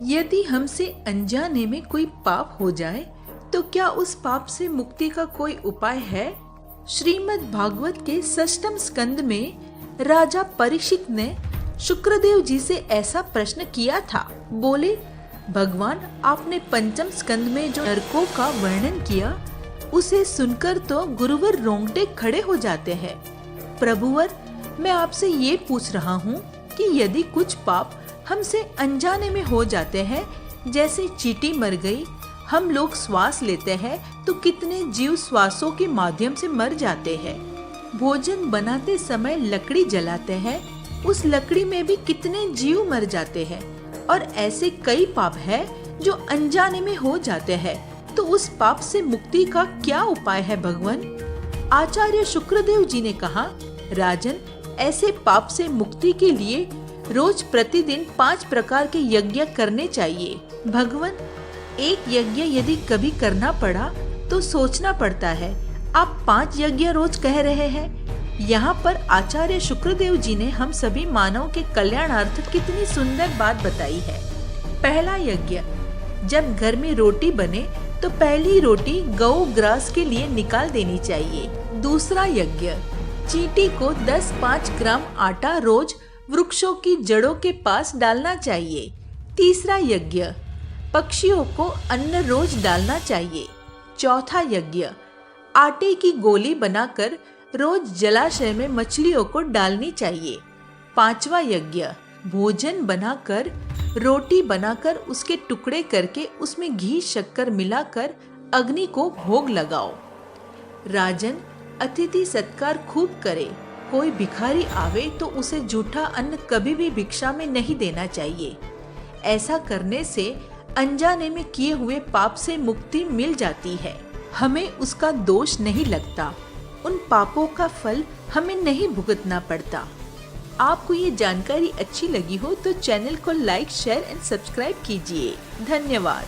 यदि हमसे अनजाने में कोई पाप हो जाए तो क्या उस पाप से मुक्ति का कोई उपाय है? श्रीमद् भागवत के 6वें स्कंद में राजा परीक्षित ने शुक्रदेव जी से ऐसा प्रश्न किया था। बोले, भगवान, आपने 5वें स्कंद में जो नरकों का वर्णन किया उसे सुनकर तो गुरुवर रोंगटे खड़े हो जाते हैं। प्रभुवर, मैं आपसे ये पूछ रहा हूँ कि यदि कुछ पाप हमसे अनजाने में हो जाते हैं, जैसे चींटी मर गई, हम लोग श्वास लेते हैं तो कितने जीव श्वासों के माध्यम से मर जाते हैं। भोजन बनाते समय लकड़ी जलाते हैं, उस लकड़ी में भी कितने जीव मर जाते हैं। और ऐसे कई पाप है जो अनजाने में हो जाते हैं, तो उस पाप से मुक्ति का क्या उपाय है भगवान? आचार्य शुक्रदेव जी ने कहा, राजन, ऐसे पाप से मुक्ति के लिए रोज प्रतिदिन 5 प्रकार के यज्ञ करने चाहिए। भगवान, एक यज्ञ यदि कभी करना पड़ा तो सोचना पड़ता है। आप 5 यज्ञ रोज कह रहे हैं। यहाँ पर आचार्य शुक्रदेव जी ने हम सभी मानव के कल्याणार्थ कितनी सुंदर बात बताई है। पहला यज्ञ, जब घर में रोटी बने तो पहली रोटी गौ ग्रास के लिए निकाल देनी चाहिए। दूसरा यज्ञ, चींटी को 10-5 ग्राम आटा रोज वृक्षों की जड़ों के पास डालना चाहिए। तीसरा यज्ञ, पक्षियों को अन्न रोज डालना चाहिए। चौथा यज्ञ, आटे की गोली बनाकर रोज जलाशय में मछलियों को डालनी चाहिए। 5वां यज्ञ, भोजन बनाकर, रोटी बनाकर उसके टुकड़े करके उसमें घी शक्कर मिलाकर अग्नि को भोग लगाओ। राजन, अतिथि सत्कार खूब करे। कोई भिखारी आवे तो उसे जूठा अन्न कभी भी भिक्षा में नहीं देना चाहिए। ऐसा करने से अनजाने में किए हुए पाप से मुक्ति मिल जाती है। हमें उसका दोष नहीं लगता, उन पापों का फल हमें नहीं भुगतना पड़ता। आपको ये जानकारी अच्छी लगी हो तो चैनल को लाइक, शेयर एंड सब्सक्राइब कीजिए। धन्यवाद।